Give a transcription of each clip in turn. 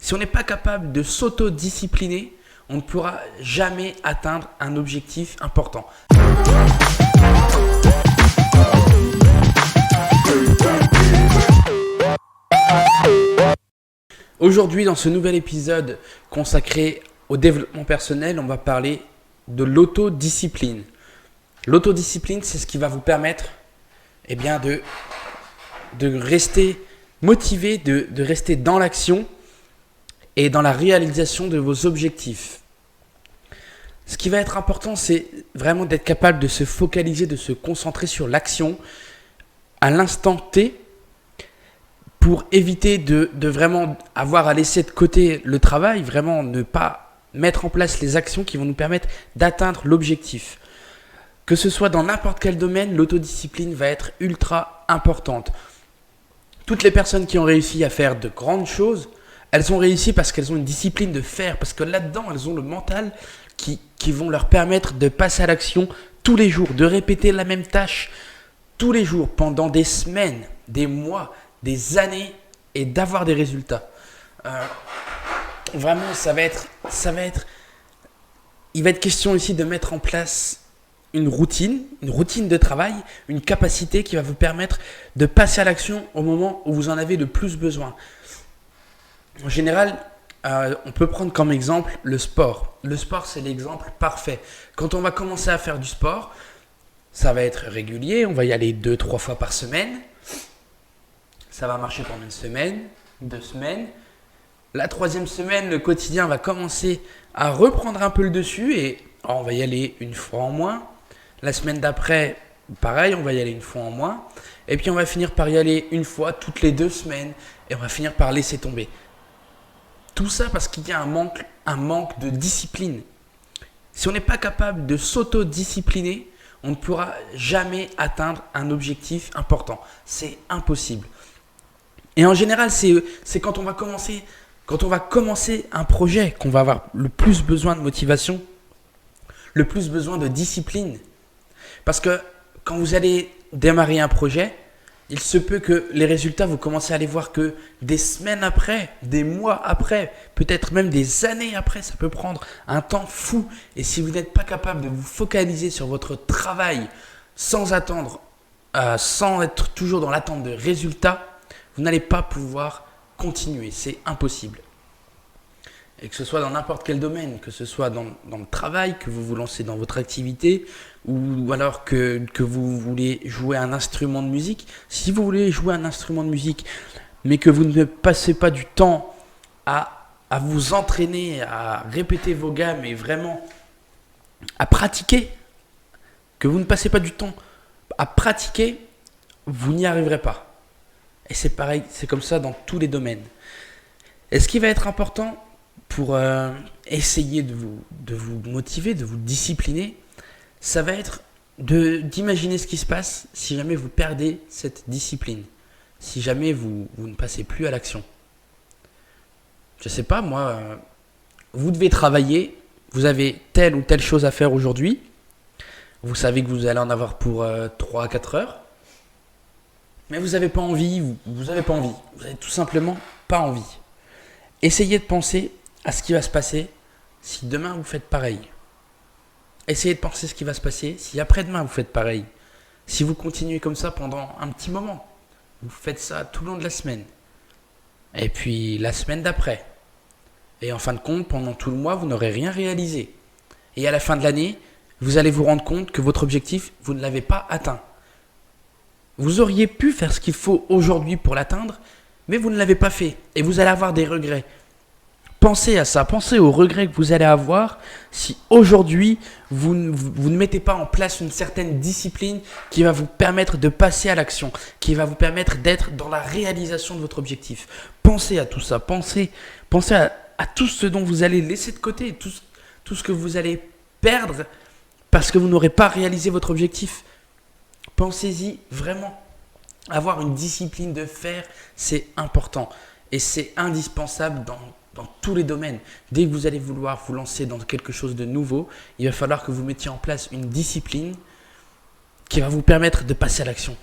Si on n'est pas capable de s'auto-discipliner, on ne pourra jamais atteindre un objectif important. Aujourd'hui, dans ce nouvel épisode consacré au développement personnel, on va parler de l'autodiscipline. L'autodiscipline, c'est ce qui va vous permettre de rester motivé, de rester dans l'action et dans la réalisation de vos objectifs. Ce qui va être important, c'est vraiment d'être capable de se focaliser, de se concentrer sur l'action à l'instant T pour éviter de vraiment avoir à laisser de côté le travail, vraiment ne pas mettre en place les actions qui vont nous permettre d'atteindre l'objectif. Que ce soit dans n'importe quel domaine, l'autodiscipline va être ultra importante. Toutes les personnes qui ont réussi à faire de grandes choses, elles ont réussi parce qu'elles ont une discipline de faire, parce que là-dedans, elles ont le mental qui vont leur permettre de passer à l'action tous les jours, de répéter la même tâche tous les jours, pendant des semaines, des mois, des années, et d'avoir des résultats. Vraiment, il va être question ici de mettre en place une routine de travail, une capacité qui va vous permettre de passer à l'action au moment où vous en avez le plus besoin. En général, on peut prendre comme exemple le sport. Le sport, c'est l'exemple parfait. Quand on va commencer à faire du sport, ça va être régulier, on va y aller 2-3 fois par semaine. Ça va marcher pendant une semaine, 2 semaines. La 3e semaine, le quotidien va commencer à reprendre un peu le dessus et on va y aller une fois en moins. La semaine d'après, pareil, on va y aller une fois en moins. Et puis on va finir par y aller une fois toutes les 2 semaines et on va finir par laisser tomber. Tout ça parce qu'il y a un manque de discipline. Si on n'est pas capable de s'auto-discipliner, on ne pourra jamais atteindre un objectif important. C'est impossible. Et en général, c'est quand on va commencer un projet qu'on va avoir le plus besoin de motivation, le plus besoin de discipline. Parce que quand vous allez démarrer un projet, il se peut que les résultats, vous commencez à les voir que des semaines après, des mois après, peut-être même des années après. Ça peut prendre un temps fou. Et si vous n'êtes pas capable de vous focaliser sur votre travail sans attendre, sans être toujours dans l'attente de résultats, vous n'allez pas pouvoir continuer. C'est impossible. Et que ce soit dans n'importe quel domaine, que ce soit dans le travail, que vous vous lancez dans votre activité, ou alors que vous voulez jouer un instrument de musique. Si vous voulez jouer un instrument de musique, mais que vous ne passez pas du temps à vous entraîner, à répéter vos gammes et vraiment à pratiquer, que vous ne passez pas du temps à pratiquer, vous n'y arriverez pas. Et c'est pareil, c'est comme ça dans tous les domaines. Et ce qui va être important pour essayer de vous motiver, de vous discipliner, ça va être d'imaginer ce qui se passe si jamais vous perdez cette discipline, si jamais vous ne passez plus à l'action. Je ne sais pas, moi, vous devez travailler, vous avez telle ou telle chose à faire aujourd'hui, vous savez que vous allez en avoir pour 3 à 4 heures, mais vous n'avez pas envie, vous n'avez tout simplement pas envie. Essayez de penser à ce qui va se passer si demain vous faites pareil. Essayez de penser ce qui va se passer si après-demain vous faites pareil. Si vous continuez comme ça pendant un petit moment, vous faites ça tout le long de la semaine. Et puis la semaine d'après. Et en fin de compte, pendant tout le mois, vous n'aurez rien réalisé. Et à la fin de l'année, vous allez vous rendre compte que votre objectif, vous ne l'avez pas atteint. Vous auriez pu faire ce qu'il faut aujourd'hui pour l'atteindre, mais vous ne l'avez pas fait. Et vous allez avoir des regrets. Pensez à ça, pensez aux regrets que vous allez avoir si aujourd'hui vous ne mettez pas en place une certaine discipline qui va vous permettre de passer à l'action, qui va vous permettre d'être dans la réalisation de votre objectif. Pensez à tout ça, pensez à tout ce dont vous allez laisser de côté, tout ce que vous allez perdre parce que vous n'aurez pas réalisé votre objectif. Pensez-y vraiment. Avoir une discipline de faire, c'est important et c'est indispensable dans tous les domaines. Dès que vous allez vouloir vous lancer dans quelque chose de nouveau, il va falloir que vous mettiez en place une discipline qui va vous permettre de passer à l'action.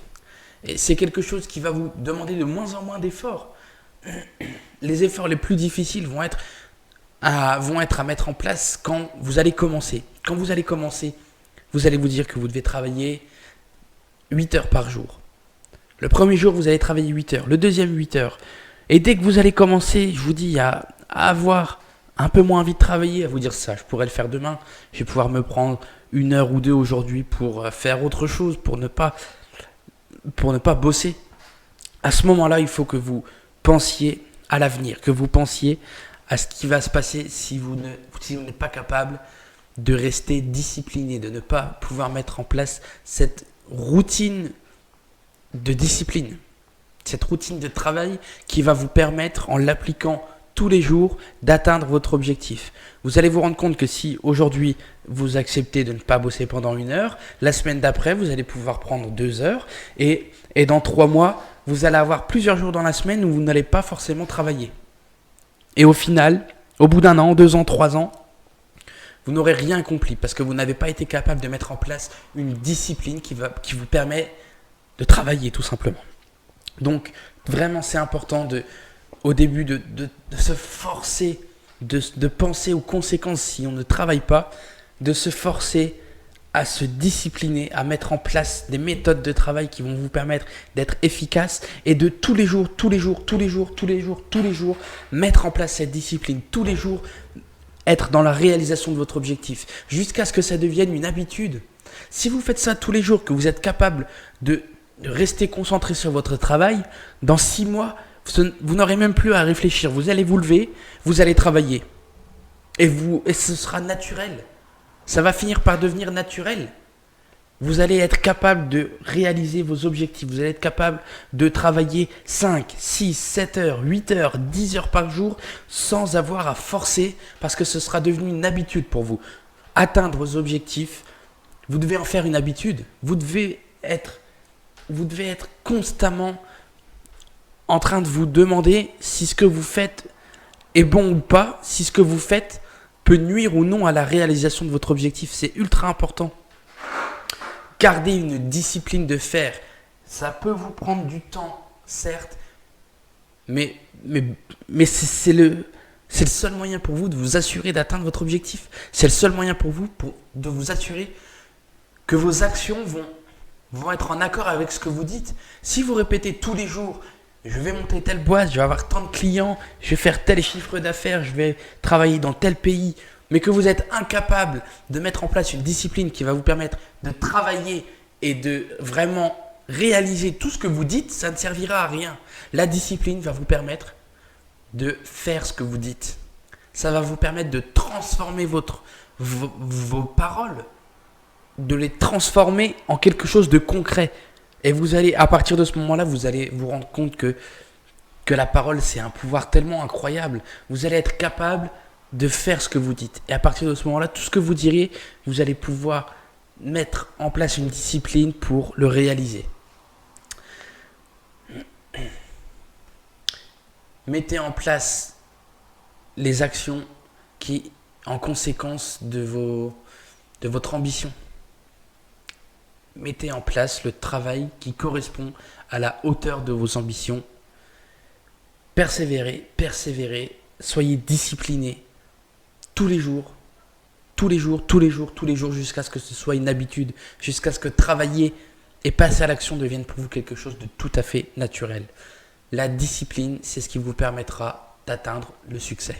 Et c'est quelque chose qui va vous demander de moins en moins d'efforts. Les efforts les plus difficiles vont être à mettre en place quand vous allez commencer. Quand vous allez commencer, vous allez vous dire que vous devez travailler 8 heures par jour. Le premier jour, vous allez travailler 8 heures. Le deuxième, 8 heures. Et dès que vous allez commencer, je vous dis, à avoir un peu moins envie de travailler, à vous dire ça, je pourrais le faire demain. Je vais pouvoir me prendre 1 heure ou 2 aujourd'hui pour faire autre chose, pour ne pas bosser. À ce moment-là, il faut que vous pensiez à l'avenir, que vous pensiez à ce qui va se passer si vous n'êtes pas capable de rester discipliné, de ne pas pouvoir mettre en place cette routine de discipline, cette routine de travail qui va vous permettre, en l'appliquant tous les jours, d'atteindre votre objectif. Vous allez vous rendre compte que si aujourd'hui vous acceptez de ne pas bosser pendant 1 heure, la semaine d'après vous allez pouvoir prendre 2 heures et dans 3 mois, vous allez avoir plusieurs jours dans la semaine où vous n'allez pas forcément travailler. Et au final, au bout d'1 an, 2 ans, 3 ans, vous n'aurez rien accompli parce que vous n'avez pas été capable de mettre en place une discipline qui vous permet de travailler tout simplement. Donc vraiment c'est important au début de se forcer, de penser aux conséquences si on ne travaille pas, de se forcer à se discipliner, à mettre en place des méthodes de travail qui vont vous permettre d'être efficace et de tous les jours, mettre en place cette discipline, tous les jours être dans la réalisation de votre objectif, jusqu'à ce que ça devienne une habitude. Si vous faites ça tous les jours, que vous êtes capable de rester concentré sur votre travail, dans 6 mois, vous n'aurez même plus à réfléchir. Vous allez vous lever, vous allez travailler. Et ce sera naturel. Ça va finir par devenir naturel. Vous allez être capable de réaliser vos objectifs. Vous allez être capable de travailler 5, 6, 7 heures, 8 heures, 10 heures par jour sans avoir à forcer parce que ce sera devenu une habitude pour vous. Atteindre vos objectifs, vous devez en faire une habitude. Vous devez être constamment en train de vous demander si ce que vous faites est bon ou pas, si ce que vous faites peut nuire ou non à la réalisation de votre objectif. C'est ultra important. Gardez une discipline de faire. Ça peut vous prendre du temps, certes, mais c'est le seul moyen pour vous de vous assurer d'atteindre votre objectif. C'est le seul moyen pour vous de vous assurer que vos actions vont être en accord avec ce que vous dites. Si vous répétez tous les jours, je vais monter telle boîte, je vais avoir tant de clients, je vais faire tel chiffre d'affaires, je vais travailler dans tel pays, mais que vous êtes incapable de mettre en place une discipline qui va vous permettre de travailler et de vraiment réaliser tout ce que vous dites, ça ne servira à rien. La discipline va vous permettre de faire ce que vous dites. Ça va vous permettre de transformer vos paroles, de les transformer en quelque chose de concret. Et vous allez, à partir de ce moment-là, vous allez vous rendre compte que la parole, c'est un pouvoir tellement incroyable. Vous allez être capable de faire ce que vous dites. Et à partir de ce moment-là, tout ce que vous diriez, vous allez pouvoir mettre en place une discipline pour le réaliser. Mettez en place les actions qui, en conséquence de votre ambition. Mettez en place le travail qui correspond à la hauteur de vos ambitions. Persévérez, soyez disciplinés tous les jours, jusqu'à ce que ce soit une habitude, jusqu'à ce que travailler et passer à l'action devienne pour vous quelque chose de tout à fait naturel. La discipline, c'est ce qui vous permettra d'atteindre le succès.